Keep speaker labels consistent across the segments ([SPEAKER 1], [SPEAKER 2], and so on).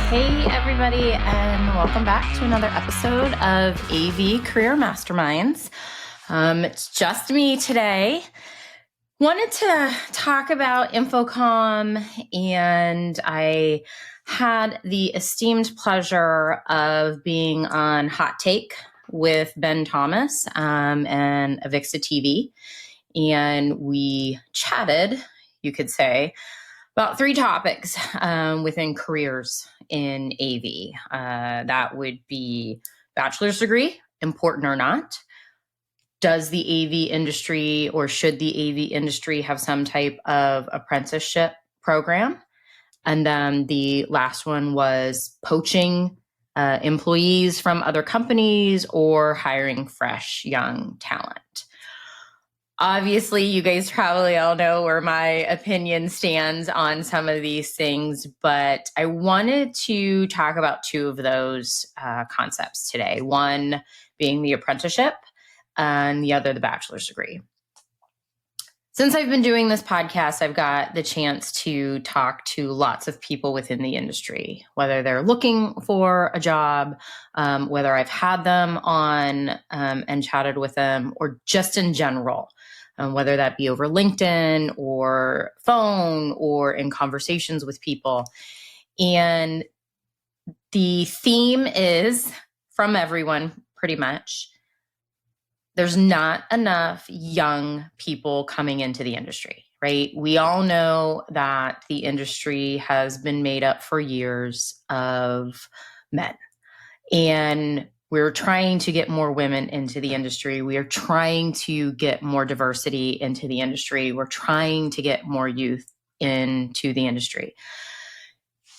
[SPEAKER 1] Hey, everybody, and welcome back to another episode of AV Career Masterminds. It's just me today. Wanted to talk about Infocom, and I had the esteemed pleasure of being on Hot Take with Ben Thomas and Avixa TV, and we chatted, you could say, about 3 topics within careers in AV. That would be bachelor's degree, important or not. Does the AV industry or should the AV industry have some type of apprenticeship program? And then the last one was poaching employees from other companies or hiring fresh young talent. Obviously, you guys probably all know where my opinion stands on some of these things, but I wanted to talk about 2 of those concepts today. One being the apprenticeship and the other, the bachelor's degree. Since I've been doing this podcast, I've got the chance to talk to lots of people within the industry, whether they're looking for a job, whether I've had them on and chatted with them, or just in general. Whether that be over LinkedIn or phone or in conversations with people. And the theme is from everyone, pretty much, there's not enough young people coming into the industry, right? We all know that the industry has been made up for years of men. And we're trying to get more women into the industry. We are trying to get more diversity into the industry. We're trying to get more youth into the industry.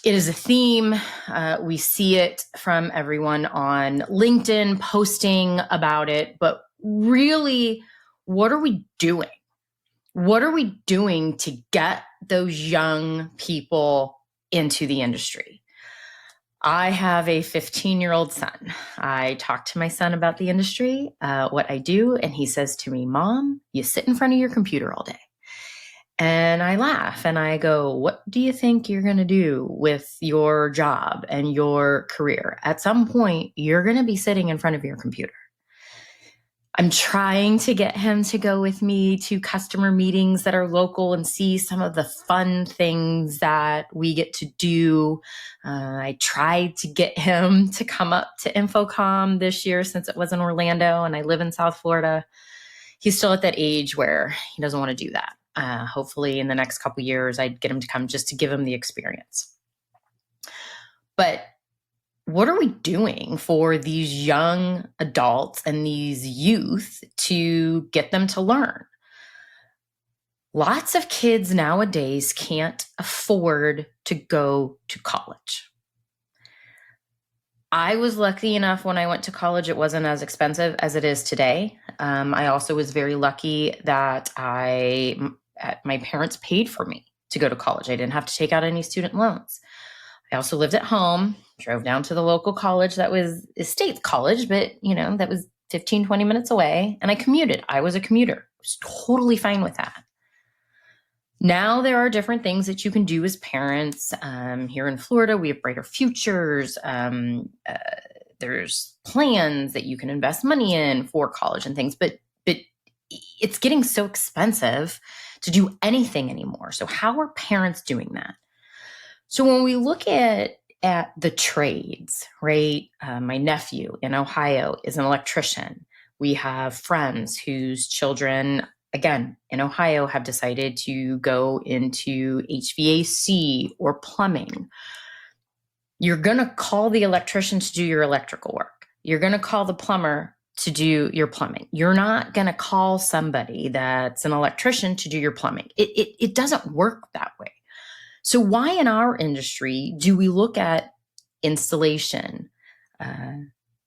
[SPEAKER 1] It is a theme. We see it from everyone on LinkedIn posting about it. But really, what are we doing? What are we doing to get those young people into the industry? I have a 15-year-old son. I talk to my son about the industry, what I do, and he says to me, "Mom, you sit in front of your computer all day." And I laugh and I go, "What do you think you're going to do with your job and your career? At some point, you're going to be sitting in front of your computer." I'm trying to get him to go with me to customer meetings that are local and see some of the fun things that we get to do. I tried to get him to come up to Infocom this year since it was in Orlando and I live in South Florida. He's still at that age where he doesn't want to do that. Hopefully in the next couple of years, I'd get him to come just to give him the experience. But what are we doing for these young adults and these youth to get them to learn? Lots of kids nowadays can't afford to go to college. I was lucky enough when I went to college, it wasn't as expensive as it is today. I also was very lucky that my parents paid for me to go to college. I didn't have to take out any student loans. I also lived at home, drove down to the local college that was a state college, but that was 15, 20 minutes away. And I commuted. I was a commuter. I was totally fine with that. Now there are different things that you can do as parents. Here in Florida, we have Brighter Futures. There's plans that you can invest money in for college and things, but it's getting so expensive to do anything anymore. So how are parents doing that? So when we look at the trades, right? My nephew in Ohio is an electrician. We have friends whose children, again, in Ohio, have decided to go into HVAC or plumbing. You're going to call the electrician to do your electrical work. You're going to call the plumber to do your plumbing. You're not going to call somebody that's an electrician to do your plumbing. It doesn't work that way. So why in our industry do we look at installation,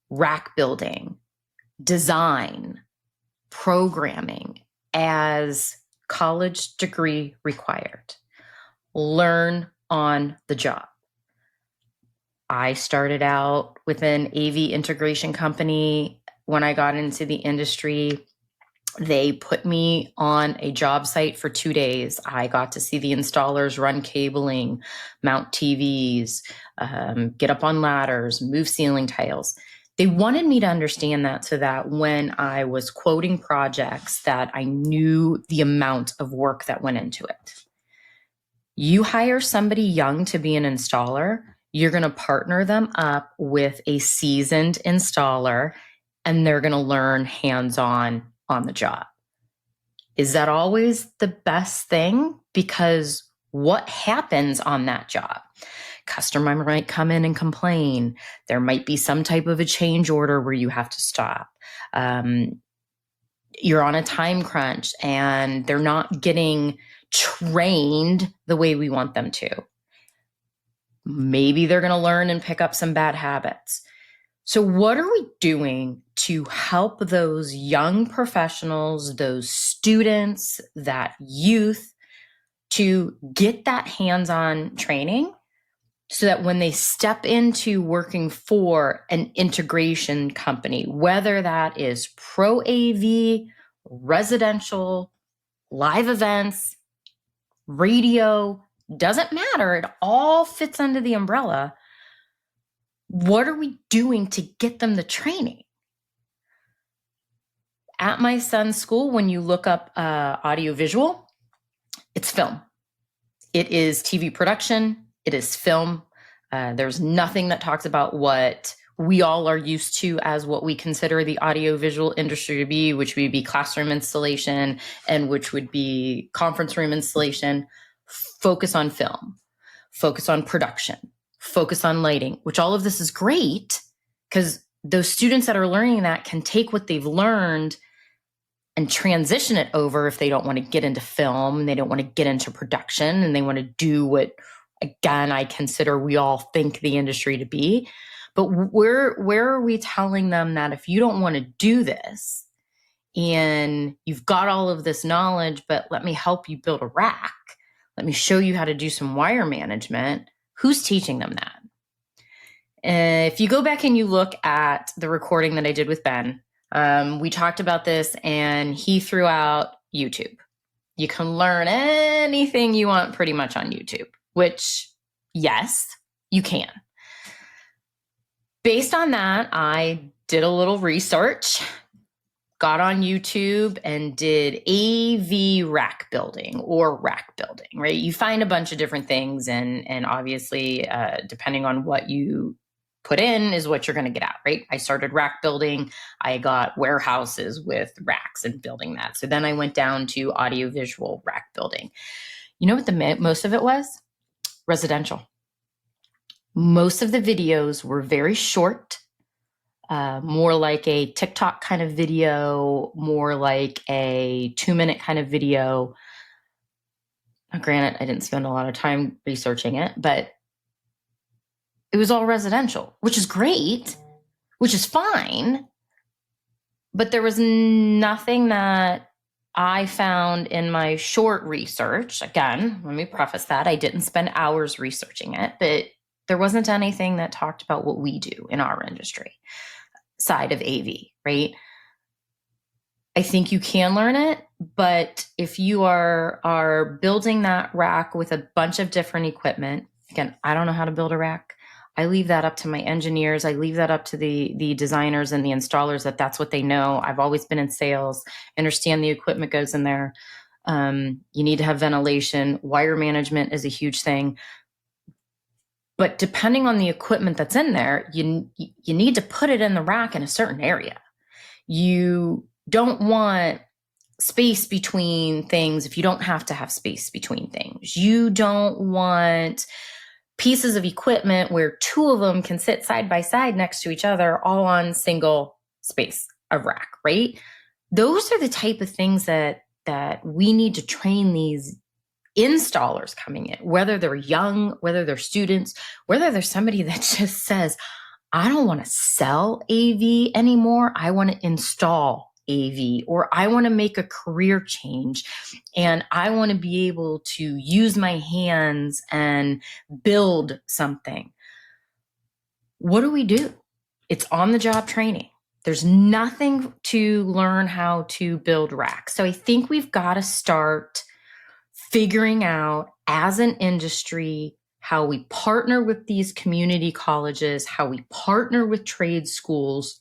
[SPEAKER 1] rack building, design, programming as college degree required? Learn on the job. I started out with an AV integration company when I got into the industry. They put me on a job site for 2 days. I got to see the installers run cabling, mount TVs, get up on ladders, move ceiling tiles. They wanted me to understand that so that when I was quoting projects that I knew the amount of work that went into it. You hire somebody young to be an installer, you're going to partner them up with a seasoned installer, and they're going to learn hands-on on the job. Is that always the best thing? Because what happens on that job? Customer might come in and complain. There might be some type of a change order where you have to stop. You're on a time crunch and they're not getting trained the way we want them to. Maybe they're going to learn and pick up some bad habits. So what are we doing to help those young professionals, those students, that youth, to get that hands-on training so that when they step into working for an integration company, whether that is pro AV, residential, live events, radio, doesn't matter, it all fits under the umbrella. What are we doing to get them the training? At my son's school, when you look up audiovisual, it's film. It is TV production. It is film. There's nothing that talks about what we all are used to as what we consider the audiovisual industry to be, which would be classroom installation and which would be conference room installation. Focus on film, focus on production, focus on lighting, which all of this is great because those students that are learning that can take what they've learned and transition it over if they don't want to get into film and they don't want to get into production and they want to do what, again, I consider we all think the industry to be. But where are we telling them that if you don't want to do this and you've got all of this knowledge, but let me help you build a rack, let me show you how to do some wire management, who's teaching them that? If you go back and you look at the recording that I did with Ben, we talked about this and he threw out YouTube. You can learn anything you want pretty much on YouTube, which, yes, you can. Based on that, I did a little research, got on YouTube and did AV rack building or rack building, right? You find a bunch of different things and obviously, depending on what you put in is what you're going to get out, right? I started rack building. I got warehouses with racks and building that. So then I went down to audiovisual rack building. You know what most of it was? Residential. Most of the videos were very short, more like a TikTok kind of video, more like a 2-minute kind of video. Now, granted, I didn't spend a lot of time researching it, but it was all residential, which is great, which is fine. But there was nothing that I found in my short research. Again, let me preface that. I didn't spend hours researching it, but there wasn't anything that talked about what we do in our industry side of AV, right? I think you can learn it, but if you are building that rack with a bunch of different equipment, again, I don't know how to build a rack. I leave that up to my engineers. I leave that up to the designers and the installers that's what they know. I've always been in sales, understand the equipment goes in there. You need to have ventilation. Wire management is a huge thing. But depending on the equipment that's in there, you need to put it in the rack in a certain area. You don't want space between things if you don't have to have space between things. You don't want pieces of equipment where two of them can sit side by side next to each other, all on single space of rack, right? Those are the type of things that we need to train these installers coming in, whether they're young, whether they're students, whether there's somebody that just says, I don't want to sell AV anymore. I want to install AV, or I want to make a career change and I want to be able to use my hands and build something. What do? It's on the job training. There's nothing to learn how to build racks. So I think we've got to start figuring out as an industry how we partner with these community colleges, how we partner with trade schools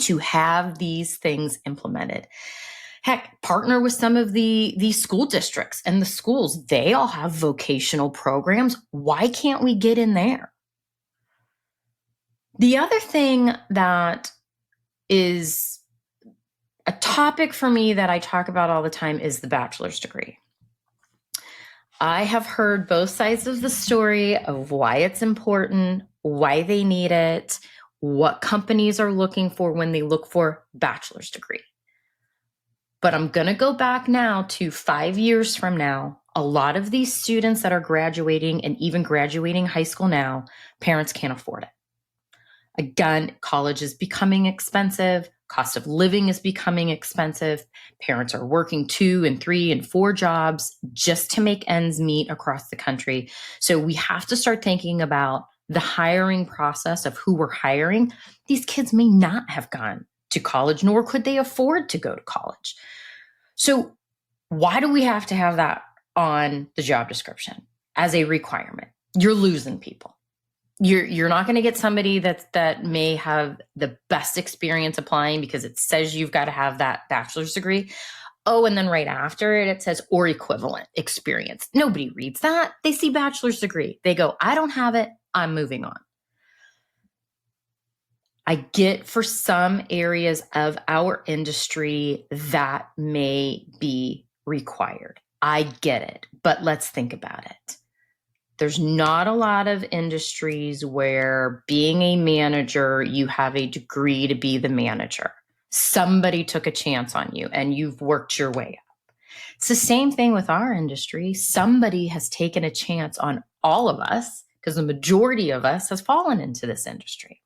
[SPEAKER 1] to have these things implemented. Heck, partner with some of the school districts and the schools. They all have vocational programs. Why can't we get in there? The other thing that is a topic for me that I talk about all the time is the bachelor's degree. I have heard both sides of the story of why it's important, why they need it, what companies are looking for when they look for bachelor's degree. But I'm going to go back now to 5 years from now. A lot of these students that are graduating and even graduating high school now, parents can't afford it. Again, college is becoming expensive. Cost of living is becoming expensive. Parents are working 2 and 3 and 4 jobs just to make ends meet across the country. So we have to start thinking about the hiring process of who we're hiring. These kids may not have gone to college, nor could they afford to go to college. So why do we have to have that on the job description as a requirement? You're losing people. You're not going to get somebody that may have the best experience applying because it says you've got to have that bachelor's degree. Oh, and then right after it says or equivalent experience. Nobody reads that. They see bachelor's degree. They go, I don't have it. I'm moving on. I get for some areas of our industry that may be required. I get it, but let's think about it. There's not a lot of industries where being a manager, you have a degree to be the manager. Somebody took a chance on you and you've worked your way up. It's the same thing with our industry. Somebody has taken a chance on all of us because the majority of us has fallen into this industry.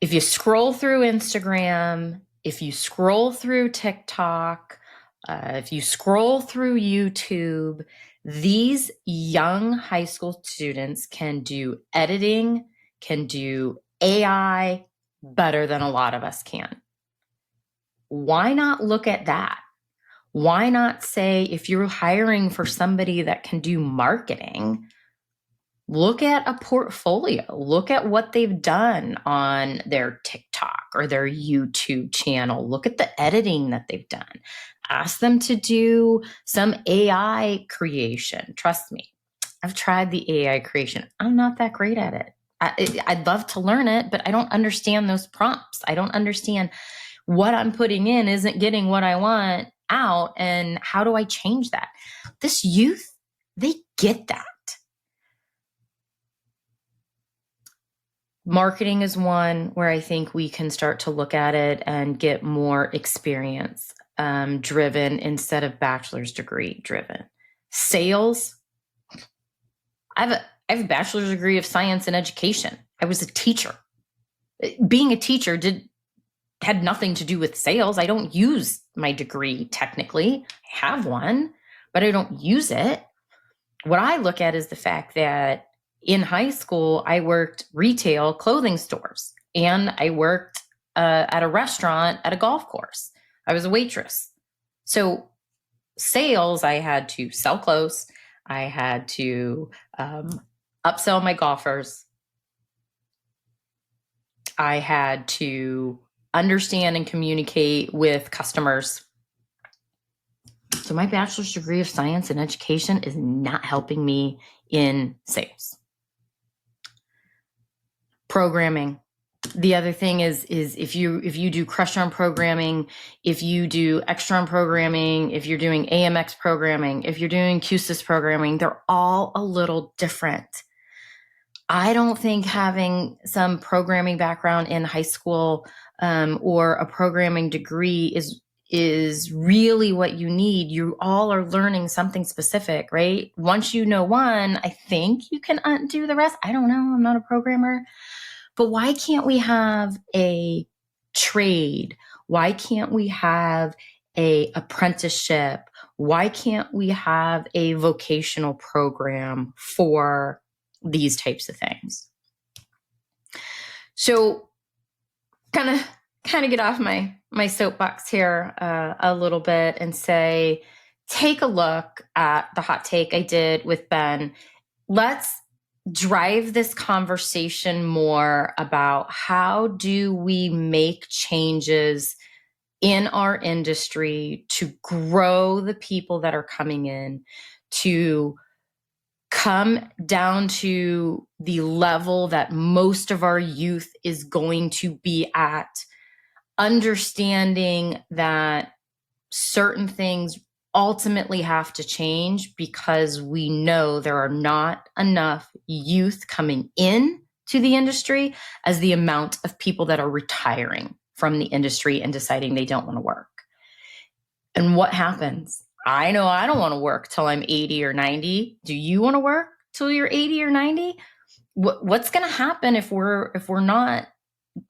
[SPEAKER 1] If you scroll through Instagram, if you scroll through TikTok, if you scroll through YouTube, these young high school students can do editing, can do AI better than a lot of us can. Why not look at that? Why not say, if you're hiring for somebody that can do marketing, look at a portfolio, look at what they've done on their TikTok or their YouTube channel, look at the editing that they've done. Ask them to do some AI creation. Trust me, I've tried the AI creation. I'm not that great at it. I'd love to learn it, but I don't understand those prompts. I don't understand what I'm putting in isn't getting what I want out, and how do I change that? This youth, they get that. Marketing is one where I think we can start to look at it and get more experience driven instead of bachelor's degree driven. Sales, I have a bachelor's degree of science and education. I was a teacher. Being a teacher had nothing to do with sales. I don't use my degree technically. I have one, but I don't use it. What I look at is the fact that in high school, I worked retail clothing stores, and I worked at a restaurant at a golf course. I was a waitress. So sales, I had to sell clothes. I had to upsell my golfers. I had to understand and communicate with customers. So my bachelor's degree of science and education is not helping me in sales. Programming. The other thing is if you do Crestron programming, if you do Extron programming, if you're doing AMX programming, if you're doing QSys programming, they're all a little different. I don't think having some programming background in high school or a programming degree is really what you need. You all are learning something specific, right? Once you know one, I think you can undo the rest. I don't know. I'm not a programmer. But why can't we have a trade? Why can't we have a apprenticeship? Why can't we have a vocational program for these types of things? So kind of get off my soapbox here a little bit and say, take a look at the hot take I did with Ben. Let's drive this conversation more about how do we make changes in our industry to grow the people that are coming in, to come down to the level that most of our youth is going to be at, understanding that certain things ultimately have to change because we know there are not enough youth coming in to the industry as the amount of people that are retiring from the industry and deciding they don't want to work. And what happens? I know I don't want to work till I'm 80 or 90. Do you want to work till you're 80 or 90? What's going to happen if we're not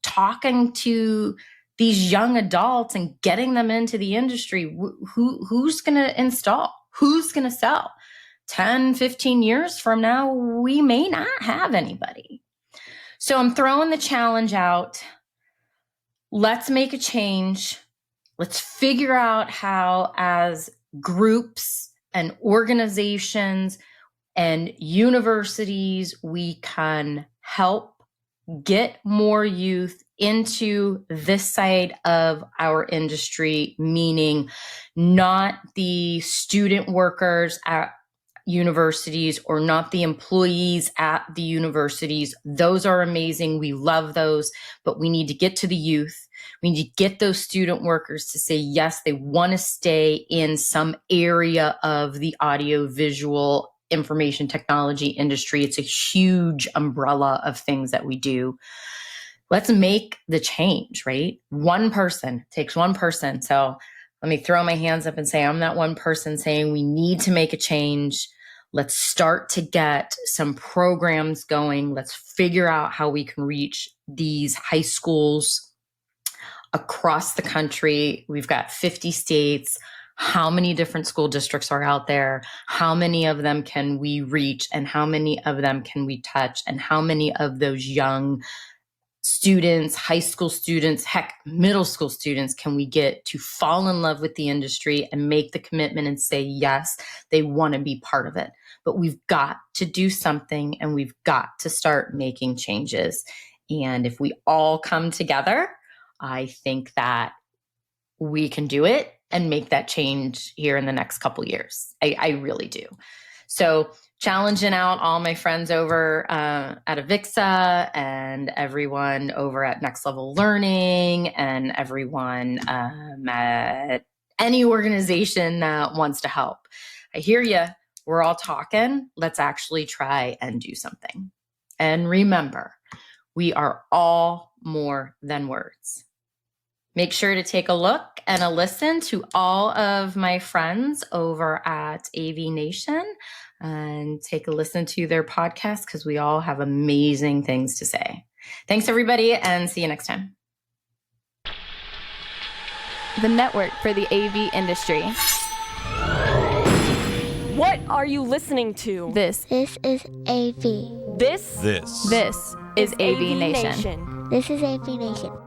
[SPEAKER 1] talking to these young adults and getting them into the industry? Who's going to install? Who's going to sell? 10, 15 years from now, we may not have anybody. So I'm throwing the challenge out. Let's make a change. Let's figure out how, as groups and organizations and universities, we can help get more youth into this side of our industry, meaning not the student workers at universities or not the employees at the universities. Those are amazing. We love those, but we need to get to the youth. We need to get those student workers to say, yes, they want to stay in some area of the audio visual information technology industry. It's a huge umbrella of things that we do. Let's make the change, right? One person takes one person. So let me throw my hands up and say, I'm that one person saying we need to make a change. Let's start to get some programs going. Let's figure out how we can reach these high schools across the country. We've got 50 states. How many different school districts are out there? How many of them can we reach? And how many of them can we touch? And how many of those young students, high school students, heck, middle school students, can we get to fall in love with the industry and make the commitment and say, yes, they want to be part of it. But we've got to do something and we've got to start making changes. And if we all come together, I think that we can do it and make that change here in the next couple of years. I really do. So challenging out all my friends over at Avixa and everyone over at Next Level Learning and everyone at any organization that wants to help. I hear you. We're all talking. Let's actually try and do something. And remember, we are all more than words. Make sure to take a look and a listen to all of my friends over at AVNation and take a listen to their podcast because we all have amazing things to say. Thanks, everybody, and see you next time.
[SPEAKER 2] The network for the AV industry.
[SPEAKER 3] What are you listening to?
[SPEAKER 2] This
[SPEAKER 4] is AV.
[SPEAKER 3] This
[SPEAKER 2] is AVNation.
[SPEAKER 4] This is AVNation.